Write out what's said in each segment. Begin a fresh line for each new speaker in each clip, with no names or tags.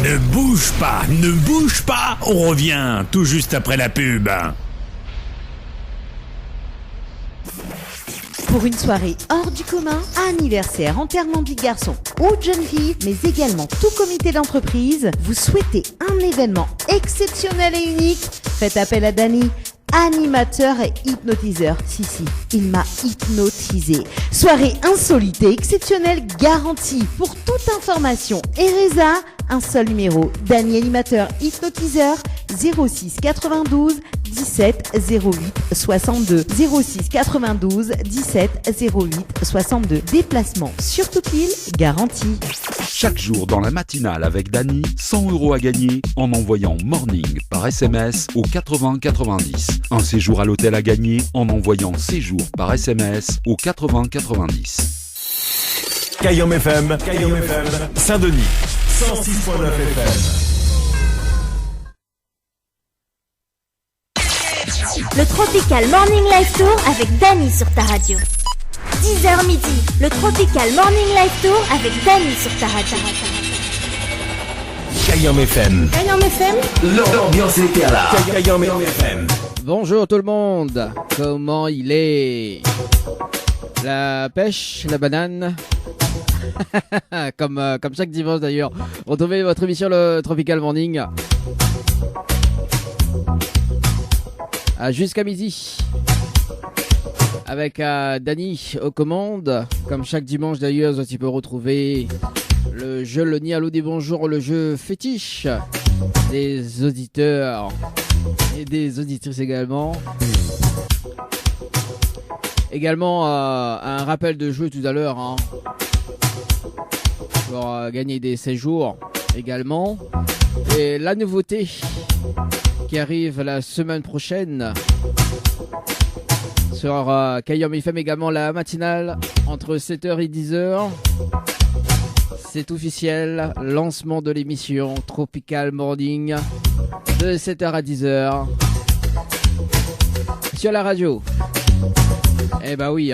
Ne bouge pas, on revient tout juste après la pub.
Pour une soirée hors du commun, anniversaire, enterrement de vie de garçon ou de jeune fille, mais également tout comité d'entreprise, vous souhaitez un événement exceptionnel et unique? Faites appel à Dany, animateur et hypnotiseur. Si, il m'a hypnotisé. Soirée insolite et exceptionnelle garantie. Pour toute information et résa, un seul numéro. Dany, animateur, hypnotiseur, 06 92 17 08 62. 06 92 17 08 62. Déplacement sur toute l'île garanti.
Chaque jour dans la matinale avec Dany, 100 € à gagner en envoyant Morning par SMS au 80 90. Un séjour à l'hôtel à gagner en envoyant séjour par SMS au 80 90.
Cayenne FM, Saint-Denis, 106.9 FM.
Le Tropical Morning Live Tour avec Dany sur ta radio. 10h midi, le Tropical Morning Live Tour avec Dany sur ta radio.
Cayenne FM. L'ambiance était là. Cayenne FM.
Bonjour tout le monde, comment il est? La pêche, la banane. comme chaque dimanche d'ailleurs. Retrouvez votre émission le Tropical Morning. Jusqu'à midi. Avec Dany aux commandes. Comme chaque dimanche d'ailleurs, tu peux retrouver le jeu Le Nid à l'eau des bonjours, le jeu fétiche des auditeurs et des auditrices également. Également un rappel de jeu tout à l'heure pour gagner des séjours également. Et la nouveauté qui arrive la semaine prochaine sur Cayenne FM également, la matinale entre 7h et 10h. C'est officiel, lancement de l'émission Tropical Morning de 7h à 10h sur la radio. Eh bah oui,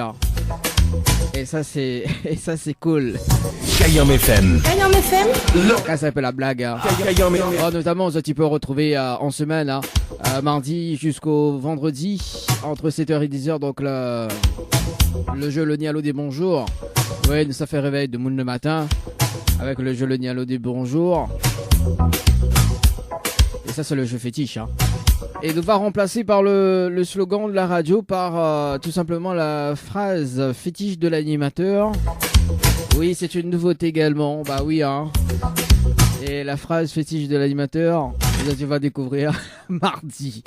Et ça c'est cool.
Cayenne FM.
Ça s'appelle la blague. Notamment, tu peux retrouver en semaine, mardi jusqu'au vendredi, entre 7h et 10h, donc le jeu Le Nid à l'eau des bonjours. Ouais, nous ça fait réveil de Moon le matin, avec le jeu Le Nid à l'eau des bonjours. Et ça, c'est le jeu fétiche. Et nous va remplacer par le slogan de la radio par tout simplement la phrase fétiche de l'animateur. Oui, c'est une nouveauté également. Bah oui, Et la phrase fétiche de l'animateur, tu vas découvrir mardi.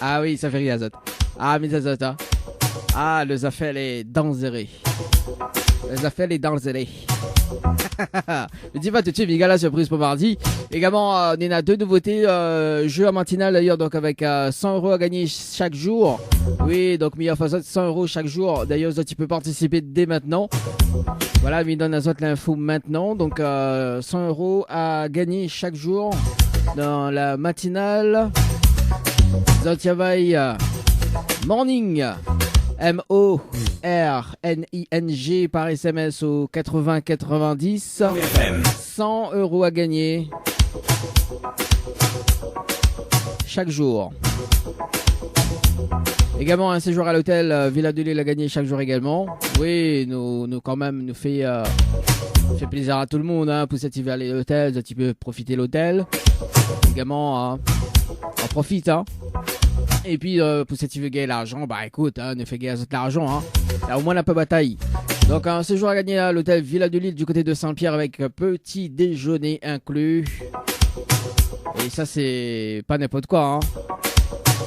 Ah oui, ça fait rire, Azot. Ah, mais Azot, Ah, le Zafel est dangereux. Le Zafel est dangereux. Je dis pas tout de suite, mais gars, la surprise pour mardi. Également, on a deux nouveautés. Jeu à matinale d'ailleurs, donc avec 100 € à gagner chaque jour. Oui, donc meilleur façon 100 € chaque jour. D'ailleurs, tu peux participer dès maintenant. Voilà, il donne à Zot l'info maintenant. Donc 100 € à gagner chaque jour dans la matinale. Zot Yavaï Morning. MORNING par SMS au 80 90. 100 € à gagner chaque jour. Également un séjour à l'hôtel Villa de l'Île à gagner chaque jour également. Oui, nous quand même nous fait plaisir à tout le monde pour cet hiver à l'hôtel, tu peux profiter de l'hôtel. Également on profite Et puis pour cet hiver gagner l'argent, bah écoute, ne fait gagner l'argent Là au moins la peu bataille. Donc un séjour à gagner à l'hôtel Villa de l'Île du côté de Saint-Pierre avec petit déjeuner inclus. Et ça c'est pas n'importe quoi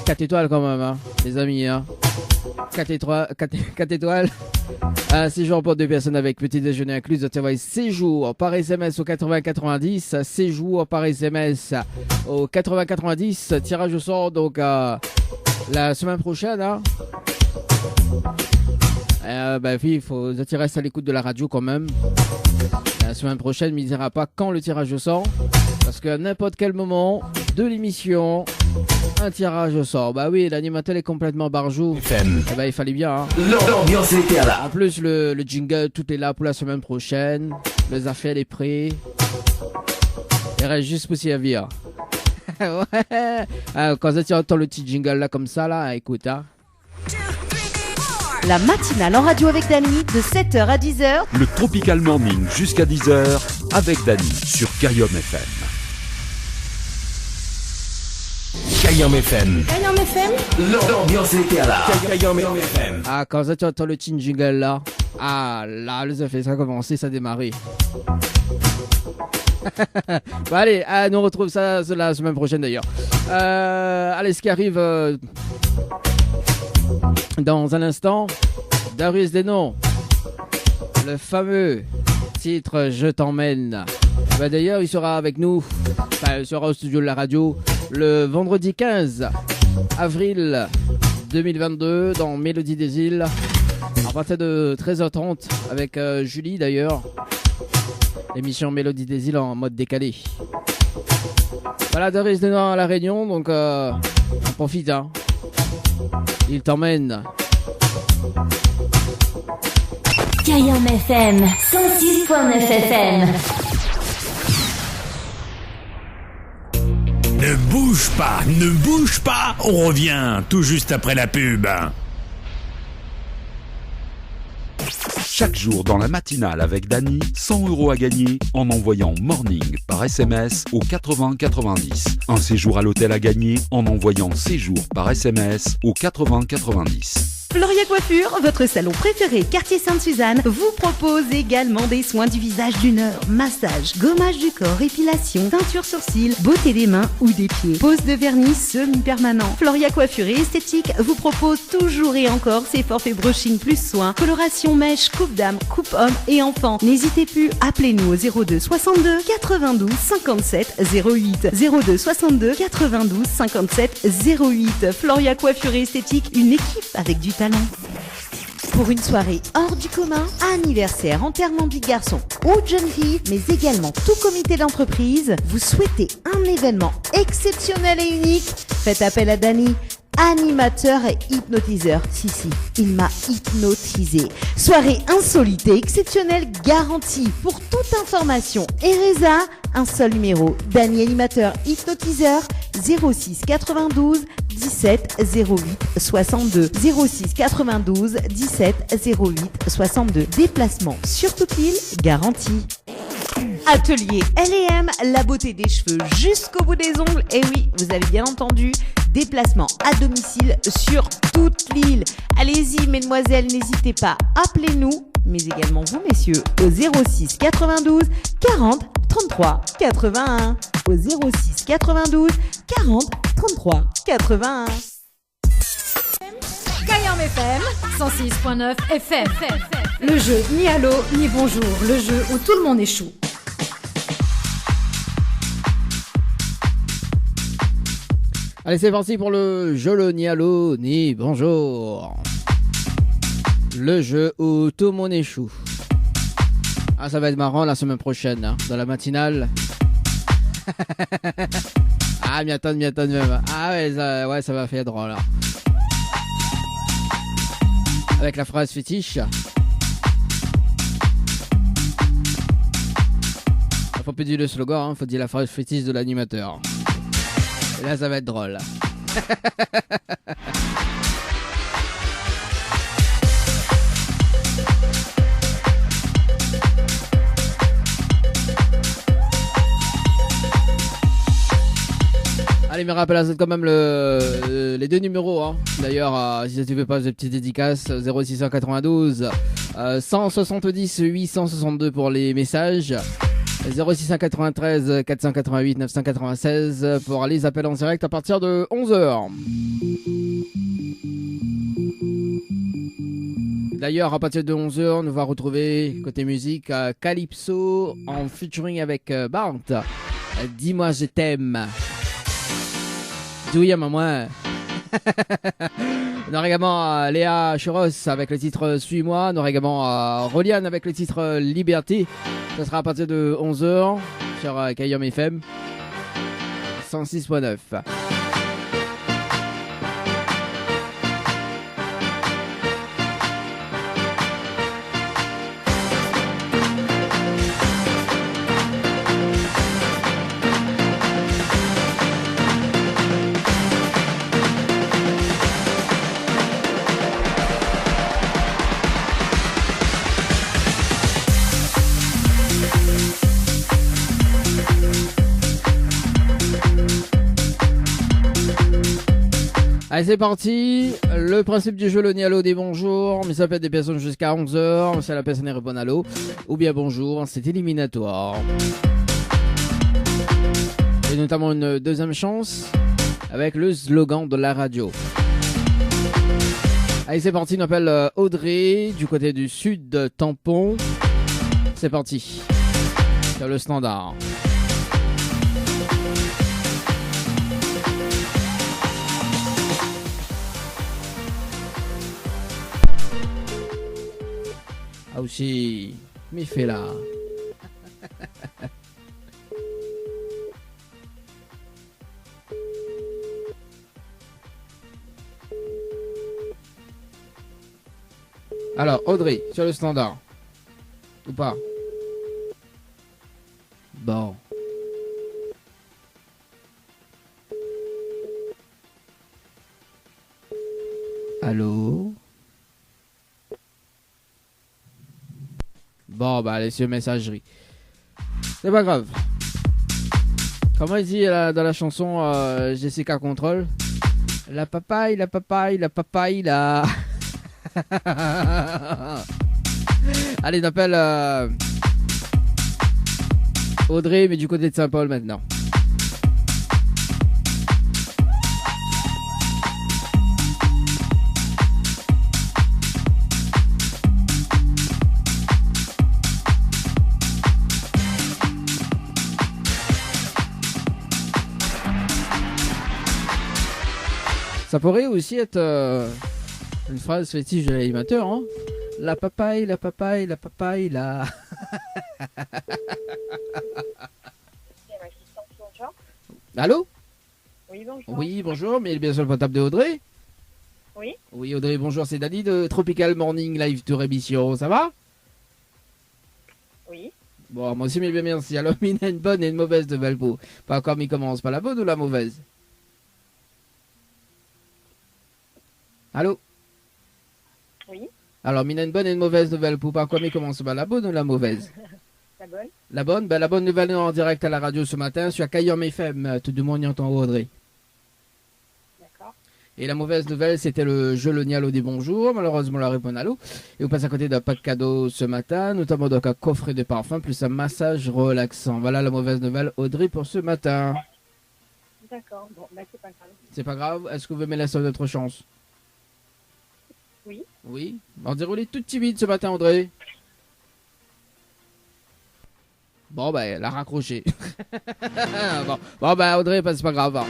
4 étoiles quand même les amis 4 étoiles. Un séjour pour 2 personnes avec petit déjeuner inclus. Vous avez séjour par SMS au 80 90. Séjour par SMS au 80 90. Tirage au sort donc la semaine prochaine il faut rester à l'écoute de la radio quand même. La semaine prochaine, il ne dira pas quand le tirage au sort. Parce qu'à n'importe quel moment de l'émission, un tirage au sort. Bah oui, l'animateur est complètement barjou. Il fallait bien.
L'ambiance était là.
En plus, le jingle, tout est là pour la semaine prochaine. Les affaires est prêt. Il reste juste pour servir. Ouais. Quand tu entends le petit jingle là comme ça, là, écoute, hein.
La matinale en radio avec Dany de 7h à 10h.
Le Tropical Morning jusqu'à 10h avec Dany sur Kayom FM.
Kayom FM.
Kayom FM.
L'ambiance était là. Kayom FM.
Ah, quand tu entends le petit jingle là, ah là, les effets, ça a commencé, ça a démarré. Bon, allez, nous on retrouve ça la semaine prochaine d'ailleurs. Allez, ce qui arrive dans un instant, Darius Denon, le fameux titre Je t'emmène. Bah, d'ailleurs, il sera avec nous, il sera au studio de la radio le vendredi 15 avril 2022 dans Mélodie des Îles à partir de 13h30 avec Julie d'ailleurs. L'émission Mélodie des Îles en mode décalé. Voilà, Darius Denon à La Réunion, donc on profite, hein. Il t'emmène.
Kayom FM 106.9 FM.
Ne bouge pas, on revient tout juste après la pub.
Chaque jour dans la matinale avec Dany, 100 € à gagner en envoyant Morning par SMS au 80 90. Un séjour à l'hôtel à gagner en envoyant Séjour par SMS au 80 90.
Floria Coiffure, votre salon préféré quartier Sainte-Suzanne, vous propose également des soins du visage d'une heure, massage, gommage du corps, épilation, teinture sourcils, beauté des mains ou des pieds, pose de vernis semi-permanent. Floria Coiffure et Esthétique vous propose toujours et encore ses forfaits brushing plus soins, coloration mèche, coupe dame, coupe homme et enfant. N'hésitez plus, appelez-nous au 02 62 92 57 08. 02 62 92 57 08. Floria Coiffure et Esthétique, une équipe avec du talent. Pour une soirée hors du commun, anniversaire, enterrement de vie de garçon ou de jeune fille, mais également tout comité d'entreprise, vous souhaitez un événement exceptionnel et unique, faites appel à Dany, animateur et hypnotiseur. Si, il m'a hypnotisé. Soirée insolite et exceptionnelle garantie. Pour toute information et résa, un seul numéro. Dany, animateur, hypnotiseur, 06 92 17 08 62. 06 92 17 08 62. Déplacement sur toute l'île garantie. Atelier L&M, la beauté des cheveux jusqu'au bout des ongles. Et oui, vous avez bien entendu, déplacement à domicile sur toute l'île. Allez-y, mesdemoiselles, n'hésitez pas, appelez-nous, mais également vous, messieurs, au 06 92 40 33 81. Au 06 92 40 33 81.
Kayom FM 106.9 FM. Le jeu ni allô ni bonjour, le jeu où tout le monde échoue.
Allez, c'est parti pour le jeu le ni allô ni bonjour. Le jeu où tout le monde échoue. Ah, ça va être marrant la semaine prochaine, hein, dans la matinale. Ah, m'y attendre même. Ah ouais, ça va faire drôle. Là. Avec la phrase fétiche. Faut plus dire le slogan, hein, faut dire la phrase fétiche de l'animateur. Et là, ça va être drôle. Allez, me rappelle quand même les deux numéros. Hein. D'ailleurs, si tu veux pas de petites dédicaces, 0692 170 862 pour les messages. 0693 488 996 pour les appels en direct à partir de 11h. D'ailleurs, à partir de 11h, nous va retrouver côté musique Calypso en featuring avec Bart. Dis-moi je t'aime. Douille maman. On aura également Léa Churos avec le titre Suis-moi. On aura également Roliane avec le titre Liberté. Ça sera à partir de 11h sur Kayom FM 106.9. Allez, c'est parti. Le principe du jeu, le Nialo dit bonjour. Mais ça peut être des personnes jusqu'à 11h. Si la personne répond allô ou bien bonjour, c'est éliminatoire. Et notamment une deuxième chance avec le slogan de la radio. Allez, c'est parti. On appelle Audrey du côté du sud de Tampon. C'est parti. C'est le standard. Ah aussi, mais fait là. Alors, Audrey, sur le standard. Ou pas? Bon. Allô? Bon, bah, allez sur messagerie. C'est pas grave. Comment il dit dans la chanson Jessica Control? La papaye, la papaye, la papaye, la... Allez, on appelle Audrey, mais du côté de Saint-Paul maintenant. Ça pourrait aussi être une phrase fétiche de l'animateur, hein. La papaye, la papaye, la papaye, la... Allô?
Oui, bonjour.
Oui, bonjour, mais il est bien sur le portable de Audrey?
Oui.
Oui, Audrey, bonjour, c'est Dani de Tropical Morning Live Tour émission, ça va?
Oui.
Bon, moi aussi, mais bien merci. Alors, il y a une bonne et une mauvaise de Valpo. Pas comme il commence, pas la bonne ou la mauvaise? Allô?
Oui.
Alors, Mina, une bonne et une mauvaise nouvelle pour pas quoi, mais commence par la bonne ou la mauvaise?
La bonne.
La bonne? Ben, la bonne nouvelle est en direct à la radio ce matin sur Kayom FM. Tout le monde y entend Audrey.
D'accord.
Et la mauvaise nouvelle, c'était le jeu Le Nialo des bonjours. Malheureusement, la réponse à l'eau. Et vous passez à côté d'un pack cadeau ce matin, notamment donc un coffret de parfum plus un massage relaxant. Voilà la mauvaise nouvelle, Audrey, pour ce matin.
D'accord. Bon, bah, c'est pas grave.
C'est pas grave. Est-ce que vous me laissez d'autres chances?
Oui.
Oui. On déroule toute timide ce matin, Audrey. Bon, ben, elle a raccroché. bon, ben, Audrey, c'est pas grave.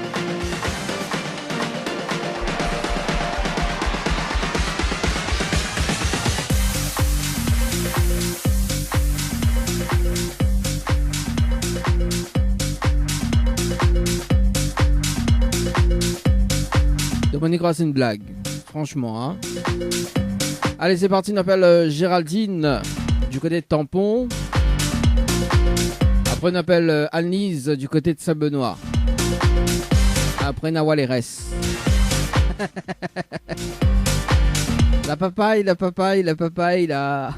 Dominique Ross, c'est une blague. Franchement, hein. Allez, c'est parti. On appelle Géraldine du côté de Tampon. Après, on appelle Anne-Lise du côté de Saint-Benoît. Après, Nawal RS. La papaye, la papaye, la papaye, la...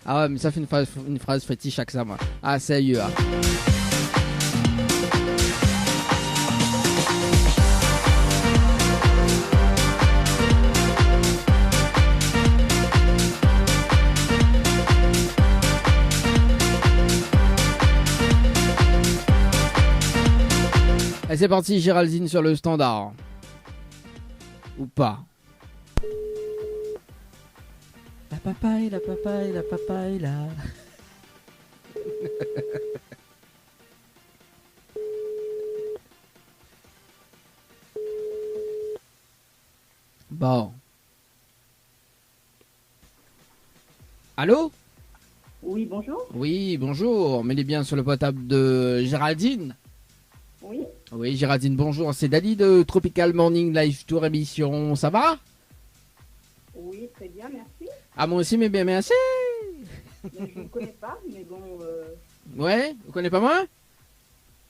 Ah ouais, mais ça fait une phrase fétiche chaque ça, moi. Ah, sérieux, hein. Et c'est parti, Géraldine sur le standard. Ou pas. La papaye, la papaye, la papaye, la... Bon. Allô?
Oui, bonjour.
Oui, bonjour. Mais il est bien sur le portable de Géraldine.
Oui.
Oui, Géraldine, bonjour. C'est Dali de Tropical Morning Live Tour émission. Ça va?
Oui, très bien, merci.
Ah, moi aussi, mais bien, merci.
Mais je ne connais pas, mais bon...
Ouais, vous connaissez pas moi?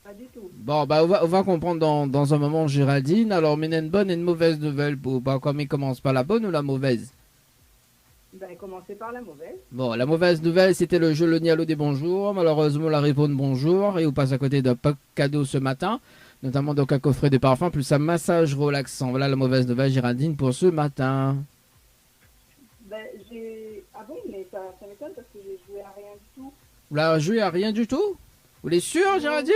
Pas du tout.
Bon, bah, on va comprendre dans un moment, Géraldine. Alors, mais une bonne et une mauvaise nouvelle pour... Bah, comme il commence par la bonne ou la mauvaise?
Ben, commencez par la mauvaise.
Bon, la mauvaise nouvelle, c'était le jeu Le Nialo des bonjours. Malheureusement, la réponse bonjour. Et on passe à côté d'un pack cadeau ce matin. Notamment donc un coffret de parfum plus un massage relaxant. Voilà la mauvaise nouvelle, Géraldine, pour ce matin.
Ben, ah bon, mais ça m'étonne parce que j'ai joué à rien du tout.
Vous l'avez joué à rien du tout? Vous l'êtes sûr, Géraldine?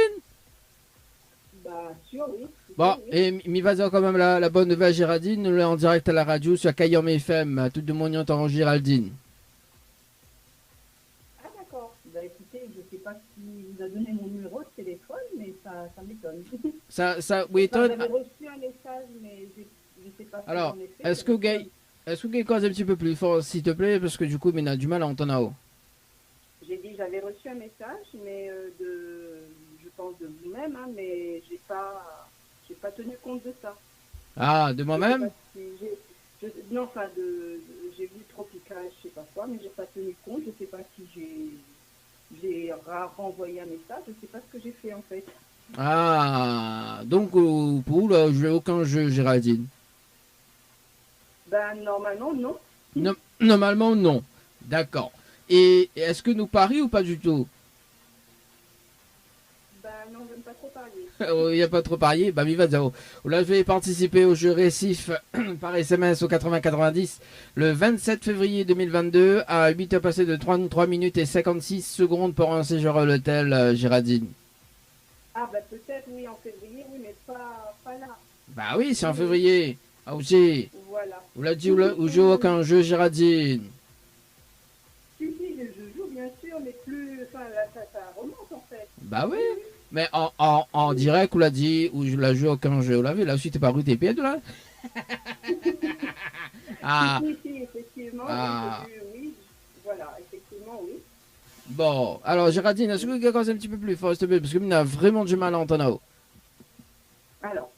Bah, sûr, oui.
Bon,
Oui.
et m'y va dire quand même la bonne nouvelle, Géraldine. Nous l'avons en direct à la radio sur Kayam FM. Tout de mon en Géraldine.
Ah, d'accord. Bah, écoutez, je sais pas qui vous a donné mon numéro de téléphone, mais ça m'étonne.
Ça vous étonne?
J'avais reçu un message, mais je sais pas si
Alors,
j'en ai fait.
est-ce que vous gagnez cause un petit peu plus fort, s'il te plaît? Parce que du coup, on a du mal à entendre en haut.
J'ai dit j'avais reçu un message, mais je pense de vous-même, hein, mais j'ai pas tenu compte de ça.
Ah, de moi-même?
Non, enfin, j'ai vu Tropical, je sais pas quoi, mais j'ai pas tenu compte. Je sais pas si j'ai renvoyé un message, je sais pas ce que j'ai fait en fait.
Ah, donc pour vous, là, je n'ai aucun jeu, Géraldine.
Ben, normalement, non.
Normalement, non. D'accord. Et est-ce que nous parions ou pas du tout?
Ben, non, j'aime pas trop parler.
Il n'y a pas trop parié. Bah, va dire. Là, je vais participer au jeu récif par SMS au 80-90 le 27 février 2022 à 8h passées de 33 minutes et 56 secondes pour un séjour à l'hôtel, Géraldine.
Ah, ben, peut-être, oui, en février, oui, mais pas là.
Bah oui, c'est en février. Ah, aussi.
Voilà.
Vous l'avez dit, ou joue aucun jeu, Géraldine?
Si, je joue, bien sûr, mais plus. Enfin, là, ça remonte en fait.
Bah oui. Mais en direct, on l'a dit, ou je la joue aucun jeu. Vous l'avez, là aussi, t'es pas routé pied, là? Ah.
Si, effectivement,
Ah.
oui, voilà, effectivement, oui.
Bon, alors Géraldine, est-ce que vous pouvez un petit peu plus fort, s'il te plaît? Parce que on a vraiment du mal à entendre en haut.
Alors,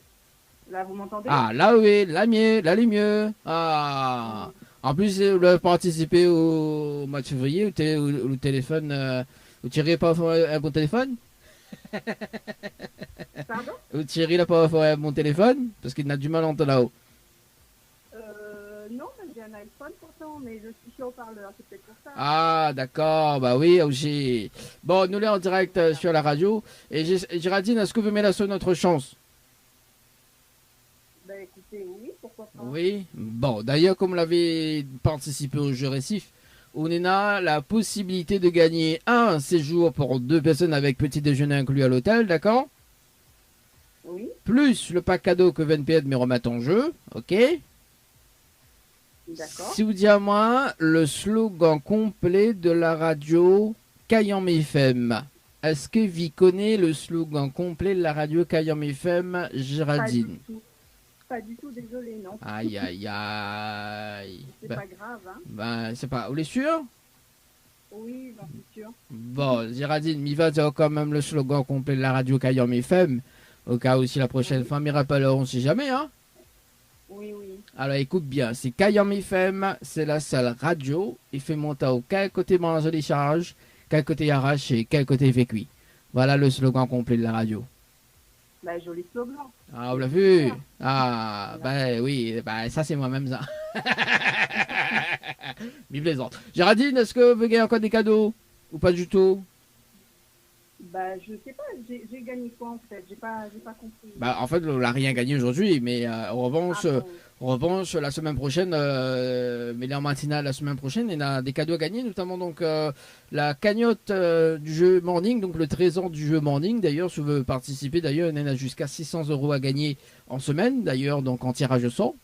là, vous m'entendez?
Ah, là oui, là mieux, là les mieux. Ah. En plus, vous avez participé au mois de février, au téléphone, vous tirez pas un bon téléphone?
Pardon?
Vous tirez là pas un bon téléphone? Parce qu'il a du mal à entendre en haut.
Non, j'ai un iPhone pourtant, mais je suis sur haut-parleur, c'est peut-être pour ça.
Ah, d'accord, bah oui, aussi. Bon, nous l'avons en direct sur la radio. Et Géraldine, est-ce que vous mettez là sur notre chance?
Ben écoutez, oui, pourquoi pas.
Oui, bon, d'ailleurs, comme vous l'avez participé au jeu récif, on a la possibilité de gagner un séjour pour 2 personnes avec petit déjeuner inclus à l'hôtel, d'accord?
Oui.
Plus le pack cadeau que VNPD me remet en jeu, ok?
D'accord.
Si vous dites à moi le slogan complet de la radio Kayam FM, est-ce que vous connaissez le slogan complet de la radio Kayam FM, Géraldine?
Pas du tout, désolé, non.
Aïe, aïe, aïe.
C'est pas grave, hein.
Ben, c'est pas. Vous êtes sûr?
Oui, j'en suis sûr.
Bon, Géraldine, m'y va dire quand même le slogan complet de la radio Kayam FM. Au cas où si la prochaine fois, m'y rappelleront, on sait jamais, hein.
Oui.
Alors écoute bien, c'est Kayam FM, c'est la seule radio. Il fait monter au quel côté mange les charges, quel côté arraché, quel côté fait cuit. Voilà le slogan complet de la radio.
Bah, joli slogan.
Ah, vous l'avez vu? Ah, ben oui, ben ça c'est moi-même ça. Mais plaisante. Géraldine, est-ce que vous gagnez encore des cadeaux? Ou pas du tout?
Bah, je sais pas, j'ai gagné quoi en fait? J'ai pas compris.
Bah, en fait, on n'a rien gagné aujourd'hui, mais en revanche, la semaine prochaine, mais en matinale la semaine prochaine, il y a des cadeaux à gagner, notamment donc la cagnotte du jeu Morning, donc le trésor du jeu Morning. D'ailleurs, si vous voulez participer, d'ailleurs, il y en a jusqu'à 600 € à gagner en semaine, d'ailleurs, donc en tirage au sort.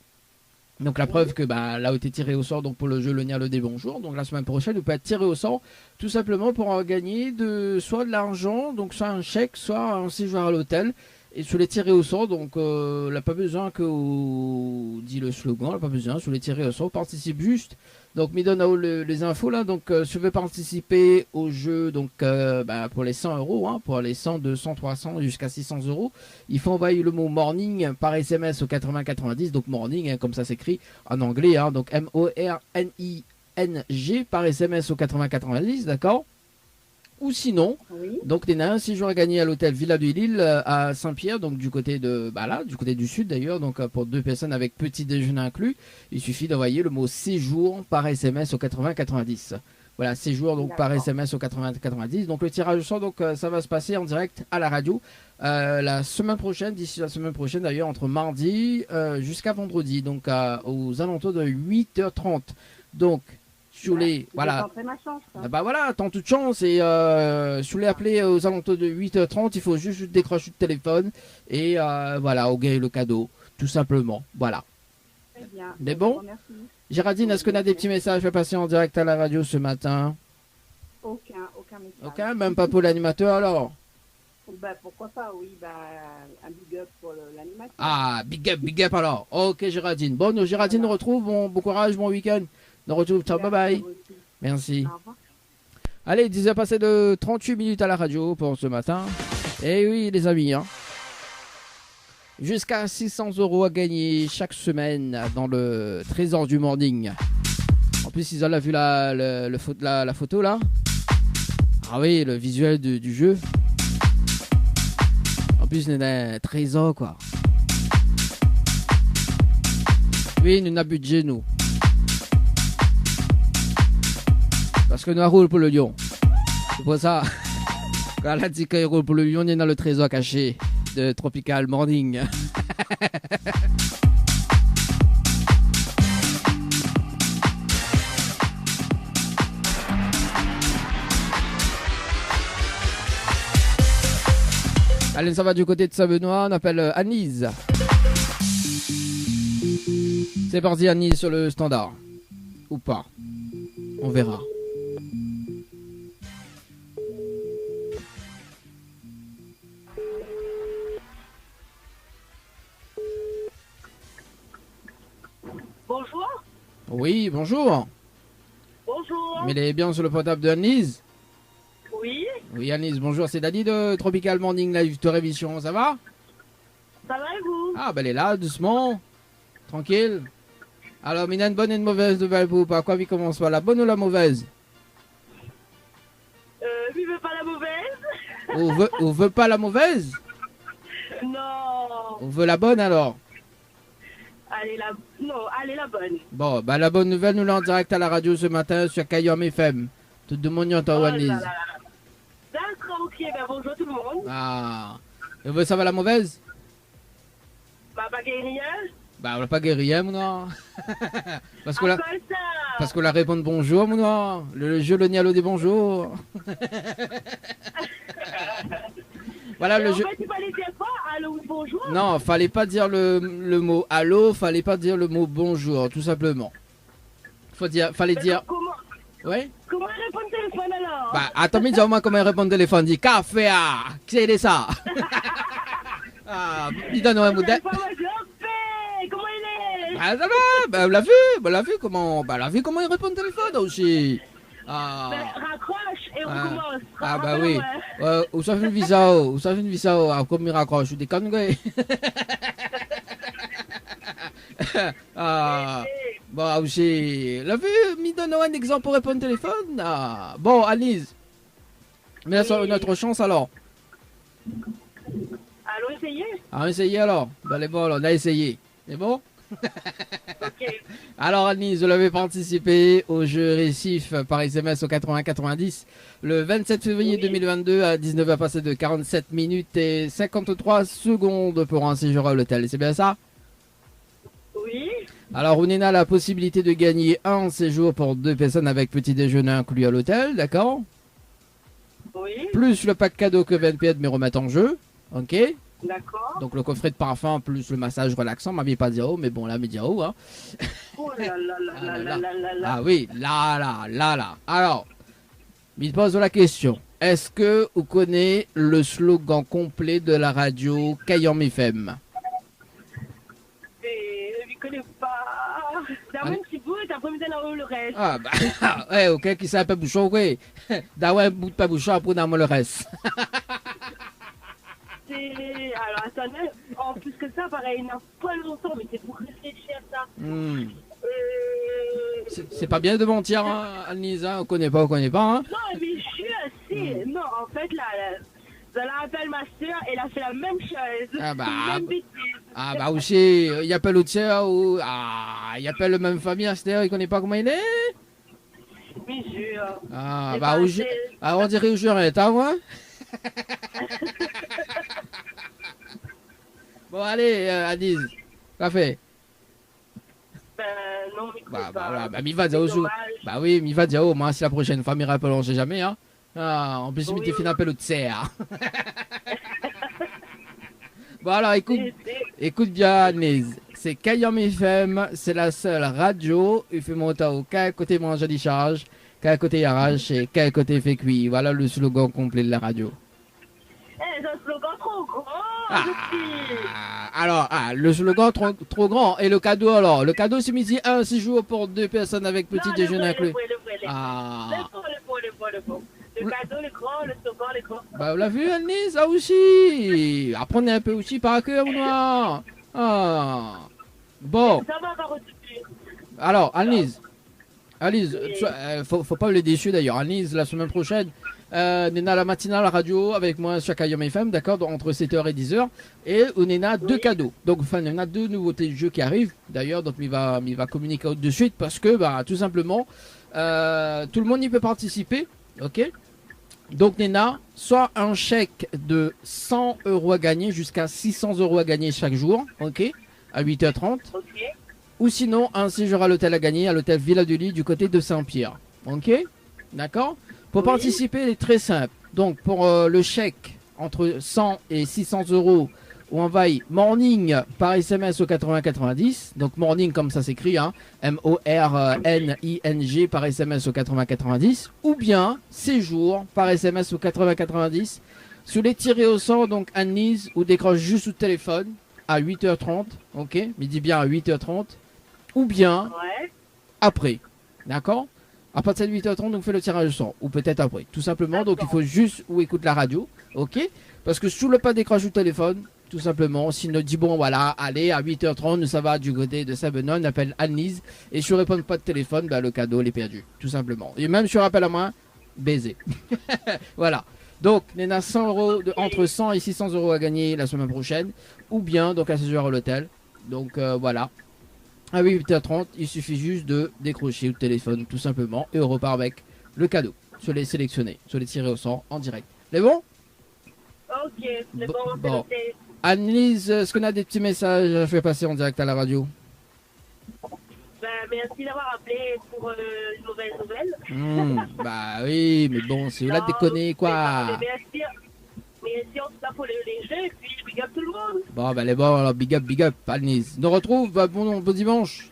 Donc la preuve que bah, là où tu es tiré au sort donc pour le jeu Le Nialo des bonjours, donc la semaine prochaine vous pouvez être tiré au sort tout simplement pour gagner soit de l'argent, donc soit un chèque, soit un séjour à l'hôtel. Et sur les tirés au sort, donc n'a pas besoin que vous dit le slogan, n'a pas besoin, sur les tirés au sort, participe juste. Donc me donne les infos là, donc si vous voulez participer au jeu donc pour les 100 €, hein, pour les 100, 200, 300 jusqu'à 600 €, il faut envoyer le mot morning par SMS au 8090, donc morning hein, comme ça s'écrit en anglais, hein, donc MORNING par SMS au 8090, d'accord? Ou sinon, donc tu as un séjour à gagner à l'hôtel Villa de Lille à Saint-Pierre, donc du côté de du côté du sud d'ailleurs, donc pour 2 personnes avec petit déjeuner inclus. Il suffit d'envoyer le mot séjour par SMS au 80 90. Voilà, séjour donc par SMS au 80 90. Donc le tirage au sort, donc ça va se passer en direct à la radio la semaine prochaine, d'ici la semaine prochaine d'ailleurs, entre mardi jusqu'à vendredi, donc aux alentours de 8h30. Donc sur les voilà, tant toute chance, et si vous voulez appeler aux alentours de 8h30, il faut juste décrocher le téléphone et voilà, au gagner le cadeau, tout simplement. Voilà.
Très bien.
Mais bon, Géraldine, est-ce qu'on a des petits messages à passer en direct à la radio ce matin?
Aucun message.
Aucun, même pas pour l'animateur alors?
Pourquoi pas, oui, un big up pour l'animateur.
Ah, big up alors. Ok Géraldine. Bon, Géraldine nous retrouve, bon courage, bon week-end. Nous retrouve, ciao, bye bye. Merci. Allez, 10h passé de 38 minutes à la radio pour ce matin. Et oui les amis, hein. Jusqu'à 600 € à gagner chaque semaine dans le trésor du morning. En plus, ils ont vu la photo là. Ah oui, le visuel du jeu. En plus, il y a un trésor quoi. Oui, nous n'avons budget nous. Parce que nous roule pour le lion. C'est pour ça. Quand elle a dit qu'il roule pour le lion, il y a dans le trésor caché de Tropical Morning. Allez, ça va du côté de Saint-Benoît, on appelle Anise. C'est parti Anise sur le standard. Ou pas. On verra.
Bonjour.
Oui, bonjour.
Bonjour.
Mais elle est bien sur le portable de Anise?
Oui.
Oui, Anise, bonjour. C'est Dani de Tropical Morning Live Télévision. Ça va?
Ça va et vous?
Ah, ben elle est là, doucement. Tranquille. Alors, il y a une bonne et une mauvaise nouvelle pour vous. Par quoi il commence par la bonne ou la mauvaise?
Lui veut pas la mauvaise.
On veut pas la mauvaise?
Non.
On veut la bonne alors?
Allez la bonne.
Bon, bah la bonne nouvelle, nous l'avons en direct à la radio ce matin sur Kayom FM. Tout le monde y entend, Anise.
D'accord, ok, bonjour tout le monde.
Ah. Et vous, ça va la mauvaise?
Bah, pas guéri rien.
Bah, on n'a pas guéri, hein, mon noir. Parce qu'on la répond bonjour, mon noir. Le jeu, le nialo des bonjours. Voilà le jeu.
En fait, il fallait dire quoi? Allô ou bonjour?
Non, fallait pas dire le mot allô, fallait pas dire le mot bonjour, tout simplement. Fallait dire.
Comment?
Ouais?
Comment il répond au téléphone alors?
Bah, attends, mais dis-moi comment il répond au téléphone. Dit café, c'est ça. Ah, il donne un modèle.
Comment il est?
Ah, ça va, bah, on l'a vu comment il répond au téléphone aussi. Ah.
Raccroche et on commence.
Ah bah oui. Où ça fait une visa, comme il raccroche, des conneries. Ah. Bon, aussi. L'a vu, me donne un exemple pour répondre au téléphone. Ah. Bon, Anise. Mais là, c'est une autre chance alors.
Allons essayer.
Ah, essayez alors. Bah, les bon, on a essayé. C'est bon?
Ok.
Alors Annie, vous l'avez participé au jeu Récif par SMS au 80-90 le 27 février 2022 à 19h passé de 47 minutes et 53 secondes pour un séjour à l'hôtel. C'est bien ça?
Oui.
Alors on a la possibilité de gagner un séjour pour 2 personnes avec petit déjeuner inclus à l'hôtel, d'accord?
Oui.
Plus le pack cadeau que VNP me remettre en jeu, ok?
D'accord.
Donc le coffret de parfum plus le massage relaxant, m'a pas dit oh, mais bon là, mais dit oh, hein.
Oh là là là là là là là.
Ah oui, là. Alors, il pose la question. Est-ce que vous connaissez le slogan complet de la radio Kayom FM?
Je ne connais pas. D'un même petit bout et après le reste.
Ah bah, ouais, ok, qui s'appelle bouchon, oui. D'un un bout de pas bouchon, après dans le reste.
Alors attendez, en plus que ça, pareil, il n'a pas longtemps, mais c'est pour réfléchir à ça.
C'est pas bien de mentir, hein, Anise, hein, on connaît pas, hein.
Non, mais je suis non, en fait, là, ça la rappelle ma soeur, elle a fait la même chose.
Ah bah,
Même bêtise.
ah bah aussi, il appelle l'autre sœur ou... Ah, il appelle le même famille, c'est-à-dire il connaît pas comment il est.
Mais jure.
Ah
C'est
bah,
pas
on dirait au juré, t'as moi. Bon allez, Anis, café.
Ben non, mais
Mi va dire aussi. Bah oui, mi va dire, oh, moi, si la prochaine fois, mi rappelle, on sait jamais, hein. Ah, en plus, mi te fait un appel au tsert. Bon, alors, écoute bien, Agnès. C'est Kayam FM, c'est la seule radio. Il fait monter au quel côté mange à décharge, quel côté arrache et quel côté fait cuit. Voilà le slogan complet de la radio.
C'est un slogan trop grand.
Alors, le slogan trop grand. Et le cadeau, alors? Le cadeau, c'est midi 1, 6 jours pour 2 personnes avec petit déjeuner inclus.
Le cadeau, le grand, le slogan, le grand.
Bah, vous l'avez vu, Agnès, ça aussi. Apprenez un peu aussi par cœur, moi. Ah. Bon.
Ça va encore au-dessus.
Alors, Agnès, faut pas le déçu d'ailleurs. Agnès, la semaine prochaine, Nena la matinale à la radio avec moi sur Kayam FM, d'accord, entre 7h et 10h. Et on a deux cadeaux. Donc, enfin, on a 2 nouveautés de jeu qui arrivent. D'ailleurs, donc, il va communiquer de suite parce que, bah, tout simplement, tout le monde y peut participer. Ok. Donc, Nena, soit un chèque de 100 € à gagner jusqu'à 600 € à gagner chaque jour. Ok. À 8h30.
Ok.
Ou sinon, un séjour à l'hôtel à gagner, à l'hôtel Villa du Lit du côté de Saint-Pierre. Ok? D'accord? Pour participer, il est très simple. Donc, pour le chèque entre 100 et 600 €, on envoie morning par SMS au 8090. Donc, morning comme ça s'écrit, hein, MORNING par SMS au 8090. Ou bien séjour par SMS au 8090. Sous les tirés au sort, donc Annise, ou décroche juste sous le téléphone à 8h30. Ok? Midi bien à 8h30. Ou bien après. D'accord? À partir de 8h30, on fait le tirage au sort. Ou peut-être après. Tout simplement. Donc, il faut juste ou écouter la radio. Ok? Parce que sous le pas décroche au téléphone, tout simplement, s'il nous dit, bon, voilà, allez, à 8h30, ça va du côté de Saint-Benoît, on appelle Annise. Et si on ne répond pas de téléphone, bah, le cadeau, il est perdu. Tout simplement. Et même si on rappelle à moi, baiser. Voilà. Donc, on a 100 €, entre 100 et 600 € à gagner la semaine prochaine. Ou bien, donc, à 16h à l'hôtel. Donc, voilà. À 8h30, il suffit juste de décrocher le téléphone, tout simplement. Et on repart avec le cadeau. Sur les sélectionnés, sur les tirés au sort, en direct. C'est bon?
Ok, c'est bon.
Bon. Annelise, est-ce qu'on a des petits messages à faire passer en direct à la radio?
Ben, merci d'avoir appelé pour une mauvaise nouvelle.
Bah oui, mais bon, c'est là de déconner, quoi.
Merci en tout cas pour les jeux, et puis big up tout le monde.
Bon, bah les bons, alors big up, Annelise. Nous retrouve, bon dimanche.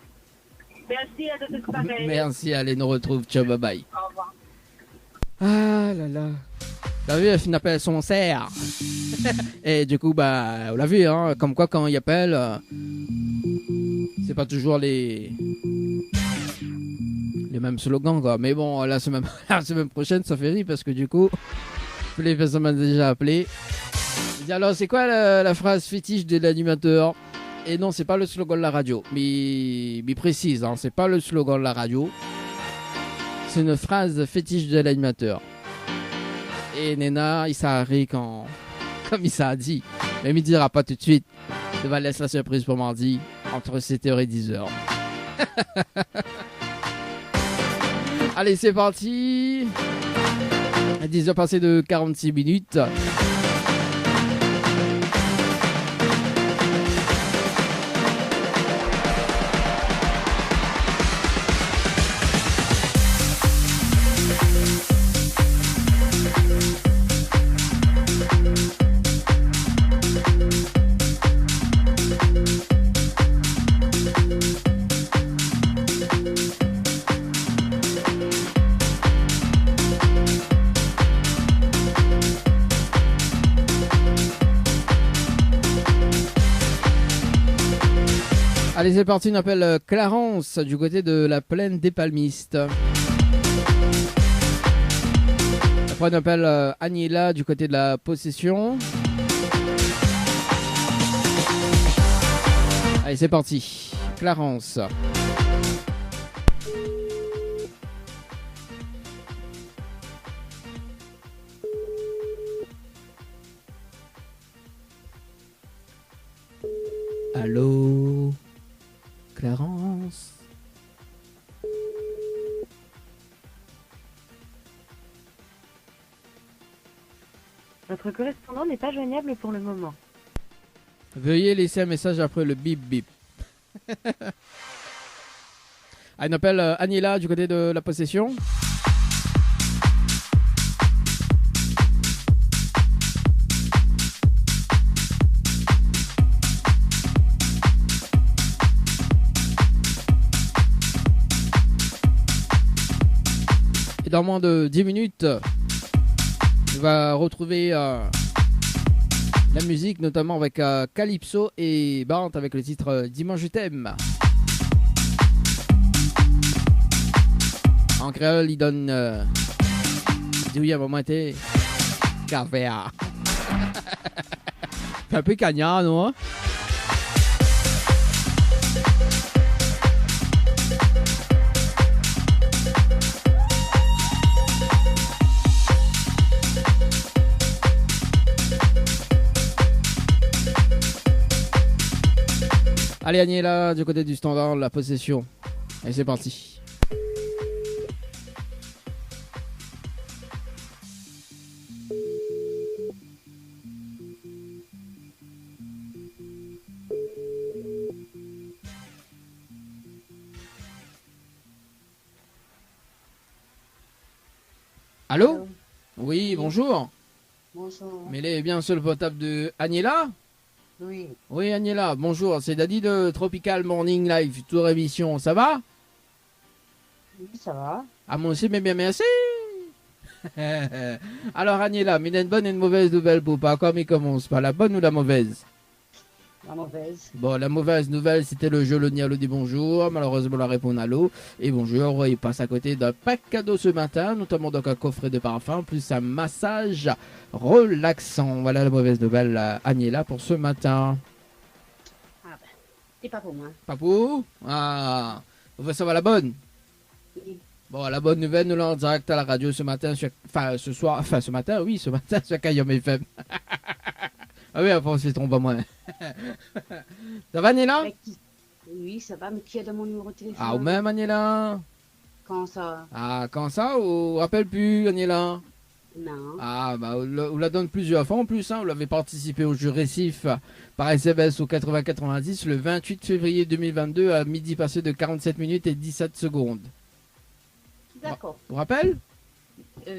Merci à tous pareil.
Merci, allez, nous retrouve. Ciao, bye bye.
Au revoir.
Ah là là. T'as vu, elle finit appelle son cerf. Et du coup, bah, on l'a vu, hein, comme quoi quand il appelle, c'est pas toujours les mêmes slogans, quoi. Mais bon, la semaine prochaine, ça fait rire parce que du coup, les personnes m'ont déjà appelé. Je dis, alors, c'est quoi la phrase fétiche de l'animateur? Et non, c'est pas le slogan de la radio. Mais précise, hein, c'est pas le slogan de la radio. C'est une phrase fétiche de l'animateur. Et Nena, il s'est ri quand, comme il s'est dit. Mais il ne dira pas tout de suite. Il va laisser la surprise pour mardi, entre 7h et 10h. Allez, c'est parti. À 10h passées de 46 minutes. Allez, c'est parti, on appelle Clarence du côté de la plaine des Palmistes. Après, on appelle Agnella du côté de la Possession. Allez, c'est parti, Clarence. Allô, Clarence.
Votre correspondant n'est pas joignable pour le moment.
Veuillez laisser un message après le bip bip. Ah, il appelle Agnella du côté de la possession. Et dans moins de 10 minutes, on va retrouver la musique, notamment avec Calypso et Bart avec le titre Dimanche je t'aime. En créole, il donne oui, à moitié café. Un peu cagnard, non? Allez, Agnella, du côté du standard, la possession. Allez, c'est parti. Allô? Oui, bonjour.
Bonjour.
Mais il est bien sur le portable de Agnella?
Oui.
Oui, Agnella, bonjour. C'est Daddy de Tropical Morning Live, tour émission. Ça va?
Oui, ça va.
Ah, moi aussi, mais bien, merci. Alors, Agnella, mais il y a une bonne et une mauvaise nouvelle pour pas. Comme il commence pas, la bonne ou la mauvaise?
La mauvaise.
Bon, la mauvaise nouvelle, c'était le jeu Le Nialo dit bonjour. Malheureusement, la réponse à l'eau. Et bonjour, il passe à côté d'un pack cadeau ce matin, notamment donc un coffret de parfum, plus un massage relaxant. Voilà la mauvaise nouvelle, Agnella, pour ce matin.
Ah ben, c'est pas pour moi.
Pas pour? Ah, ça va la bonne?
Oui.
Bon, la bonne nouvelle, nous l'avons en direct à la radio ce matin, ce matin sur Kayom FM. Ah oui, après on se trompe pas moi. Ça va, Agnella?
Oui, ça va, mais qui a dans mon numéro de téléphone?
Ah, ou même, Agnella?
Quand ça?
Ah, quand ça, ou rappelle plus, Agnella?
Non.
Ah, bah, on la donne plusieurs fois en plus, hein. Vous l'avez participé au jeu récif par SMS au 80-90 le 28 février 2022 à midi passé de 47 minutes et 17 secondes.
D'accord.
Vous rappelez?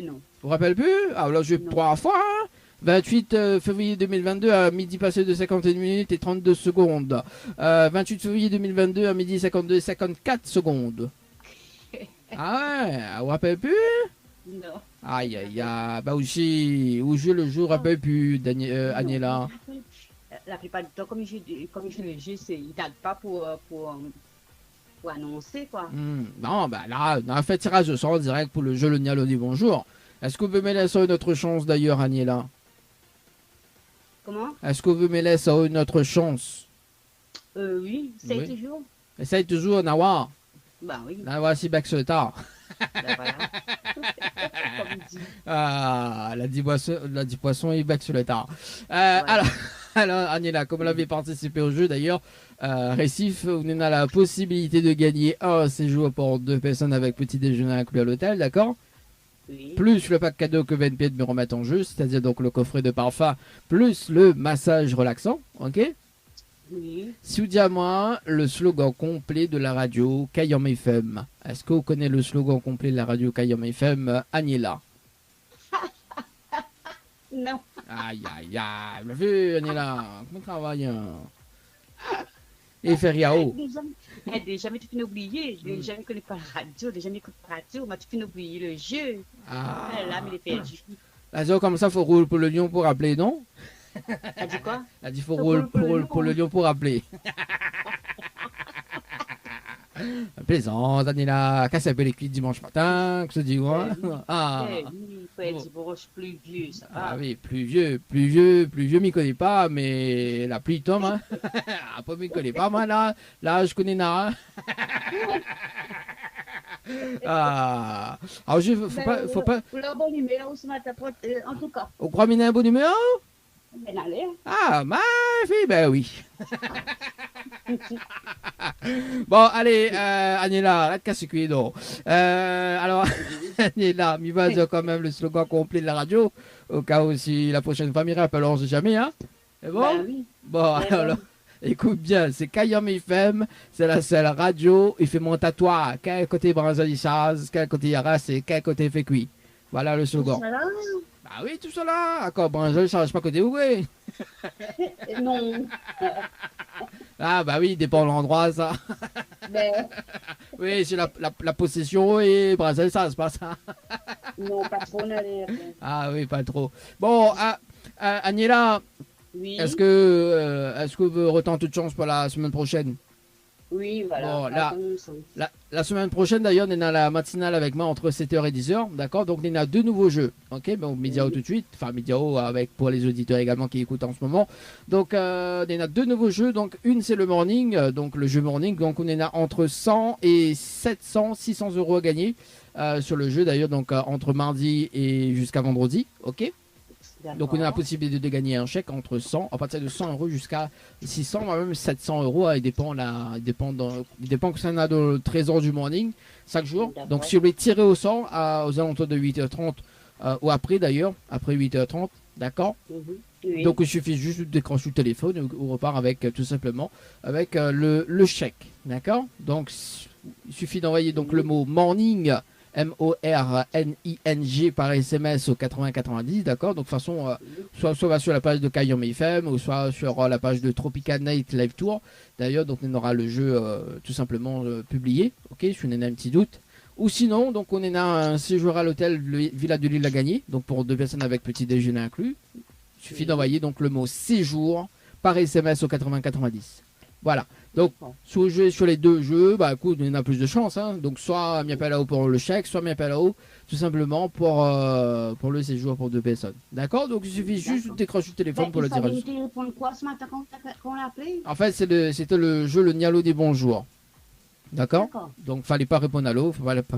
Non.
Vous rappelez plus? Ah, là, je vais 3 fois, hein. 28 février 2022 à midi passé de 51 minutes et 32 secondes. 28 février 2022 à midi 52 et 54 secondes. Ah ouais, vous vous rappelez plus?
Non.
Aïe aïe aïe, bah aussi, où je le jour rappelle plus, Agnella.
La plupart du temps, comme je le jeu, il date pas pour annoncer, quoi.
Non, bah là, on a fait tirage de sort direct pour le jeu Le Nialo dit bonjour. Est-ce que vous me laissez une autre chance d'ailleurs, Agnella?
Comment?
Est-ce que vous me laissez une autre chance?
Oui, essaye
Oui.
toujours.
Essaye toujours, Nawa.
Bah oui.
Nawa, si back sur le tard.
Ben voilà. Comme il dit.
Ah, la 10 poissons et back sur le tard. Alors, Agnella, comme vous l'avez participé au jeu d'ailleurs, Récif, vous avez la possibilité de gagner un séjour pour 2 personnes avec petit déjeuner inclus à l'hôtel, d'accord?
Oui.
Plus le pack cadeau que VNP me remettent en jeu, c'est-à-dire donc le coffret de parfum, plus le massage relaxant, ok?
Oui.
Si vous dites à moi le slogan complet de la radio Kayom FM, est-ce que vous connaissez le slogan complet de la radio Kayom FM, Agnella?
Non.
Aïe aïe aïe, vous l'avez vu, Agnella, comment travaille? Et Feriao.
Déjà, mais tu finis d'oublier. Les gens ne connaissent pas la radio, les gens n'écoutent pas la radio, mais tu finis d'oublier le jeu.
Ah.
Là, mais il est perdu.
Là, comme ça, il faut rouler pour le lion pour rappeler, non?
T'as dit quoi?
Elle dit faut rouler pour le lion pour rappeler. Plaisante, Agnella. Qu'est-ce qu'elle fait les cuits dimanche matin? Que se dit quoi? Ah.
Il faut être dimanche plus vieux, ça va.
Ah oui, plus vieux, m'y connais pas, mais la pluie tombe, hein. Ah, pas m'y connais pas, moi, là, je connais Nara. Ah. Alors, faut pas.
Pour le bon numéro ce matin, en tout cas.
Vous croyez un bon numéro?
Ben allez.
Ah, ma fille, ben oui. Bon, allez, Agnella, là, casse-cuit, non. Alors, Agnella, il va dire quand même le slogan complet de la radio, au cas où si la prochaine fois, il rappelle, on sait jamais, hein. C'est bon?
Bah oui.
Bon, alors, écoute bien, c'est Kayam FM, c'est la seule radio, il fait mon tatouage, quel côté Branzalisaz, quel côté Yaras et quel côté fait cuit. Voilà le slogan. Bah oui, tout ça là. Encore, Branzalisaz, je sais pas côté où, oui.
Non.
Ah bah oui, dépend de l'endroit, ça.
Ben,
Oui, c'est la possession et Branzalisaz, c'est pas ça.
non, pas trop, on a l'air.
Ah oui, pas trop. Bon, Agnella,
Oui.
est-ce que vous retentez toute chance pour la semaine prochaine?
Oui, voilà.
Bon,
Pas comme ça.
la semaine prochaine, d'ailleurs, on est dans la matinale avec moi entre 7h et 10h, d'accord? Donc, on a 2 nouveaux jeux, ok? Donc, Médiao tout de suite, enfin, Médiao avec pour les auditeurs également qui écoutent en ce moment. Donc, on a 2 nouveaux jeux. Donc, une, c'est le morning, donc le jeu morning. Donc, on en a entre 100 et 700, 600 euros à gagner sur le jeu, d'ailleurs, donc entre mardi et jusqu'à vendredi, ok? Donc on a la possibilité de gagner un chèque entre 100, à partir de 100 euros jusqu'à 600, voire même 700 euros. Il dépend que ça en a dans le trésor du morning chaque jour. Donc si vous voulez tirer au sort aux alentours de 8h30 ou après d'ailleurs, après 8h30, d'accord.
Oui.
Donc il suffit juste de décrocher le téléphone ou repart avec tout simplement avec le chèque, d'accord. Donc il suffit d'envoyer donc le mot morning. MORNING par SMS au 8090, d'accord. Donc de toute façon, soit sur la page de Kayam FM ou soit sur la page de Tropical Night Live Tour. D'ailleurs, donc on aura le jeu tout simplement publié, ok. Si on en a un petit doute. Ou sinon, donc on en a un séjour à l'hôtel Villa de l'Île à gagner, donc pour 2 personnes avec petit déjeuner inclus. Il suffit d'envoyer donc le mot séjour par SMS au 8090. Voilà. Donc, sur les 2 jeux, bah écoute, on a plus de chance. Hein. Donc, soit Miapelao pour le chèque, soit Miapelao tout simplement pour le séjour pour 2 personnes. D'accord. Donc, il suffit juste de décrocher le téléphone pour le dire.
Il fallait répondre quoi ce matin quand on l'a appelé?
En fait, c'était le jeu le Nialo des bonjours. D'accord. Donc, fallait pas répondre allô,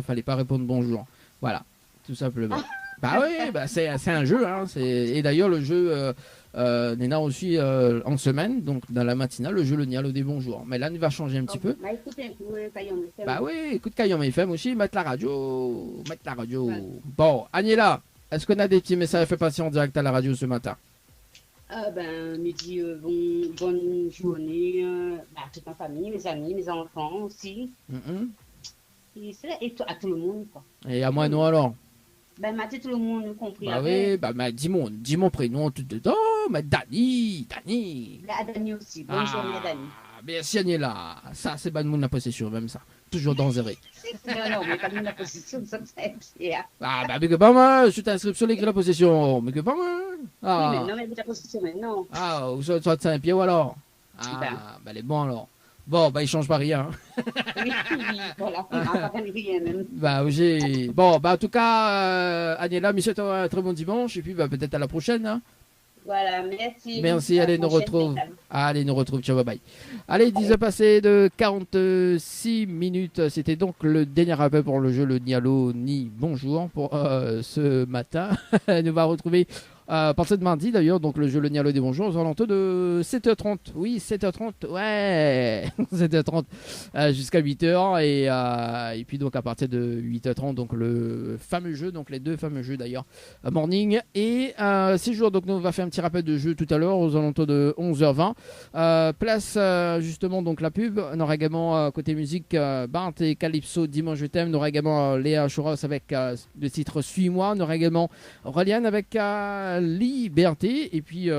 fallait pas répondre bonjour. Voilà, tout simplement. Bah oui, bah c'est un jeu. Hein. Et d'ailleurs, le jeu. Néna aussi en semaine, donc dans la matinale, le jeu le Nialo des bonjours. Mais là, il va changer un petit peu.
Bah écoutez, Kayam FM.
Bah oui, écoute Kayam FM aussi, mettre la radio. Ouais. Bon, Agnella, est-ce qu'on a des petits messages à faire passer en direct à la radio ce matin?
Midi, bonne journée à toute ma famille, mes amis, mes enfants aussi. Et à tout le monde, quoi.
Et à moi, nous alors?
M'a dit tout le monde compris.
Bah oui, dis mon prénom tout dedans, mais Dani.
Dani aussi, bonne journée Dani.
Merci Agnella, ça c'est pas de mon possession, même ça. Toujours dangereux.
Non, mais pas de la possession, ça c'est clair.
Ah, bah, mais que pas moi, je t'inscris sur l'écrit la possession, mais que pas moi.
Ah. Oui, mais non, mais ta possession, mais non.
Ah, ou soit de Saint-Pierre ou alors. Ah, bah, elle est bon alors. Bon, bah, il change pas rien.
Oui, voilà, on n'a pas rien même.
Bah, j'ai. Bon, bah, en tout cas, Agnella, monsieur, un très bon dimanche, et puis, bah, peut-être à la prochaine, hein.
Voilà, merci.
Merci, allez, nous retrouve. Allez, nous retrouve, ciao, bye bye. Allez, 10 heures passées de 46 minutes. C'était donc le dernier appel pour le jeu, le Nialo ni bonjour pour ce matin. Nous va retrouver à partir de mardi d'ailleurs, donc le jeu le Nialo des bonjours aux alentours de 7h30. Oui, 7h30, ouais, 7h30 jusqu'à 8h et puis donc à partir de 8h30 donc le fameux jeu, donc les 2 fameux jeux d'ailleurs, morning et ces jours. Donc on va faire un petit rappel de jeu tout à l'heure aux alentours de 11h20. Place justement donc la pub. On aura également côté musique Bart et Calypso Dimanche je t'aime. On aura également Léa Chouros avec le titre Suis-moi. On aura également Reliane avec Liberté et puis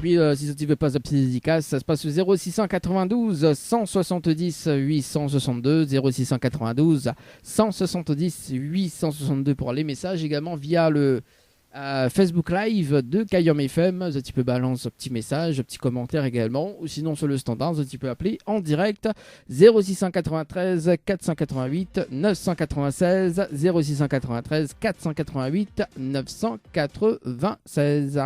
si tu veux pas de petite dédicace, ça se passe au 0692 170 862 0692 170 862 pour les messages, également via le Facebook Live de Kayam FM. Tu peux balancer un petit message, un petit commentaire également, ou sinon sur le standard, tu peux appeler en direct 0693 488 996 0693 488 996.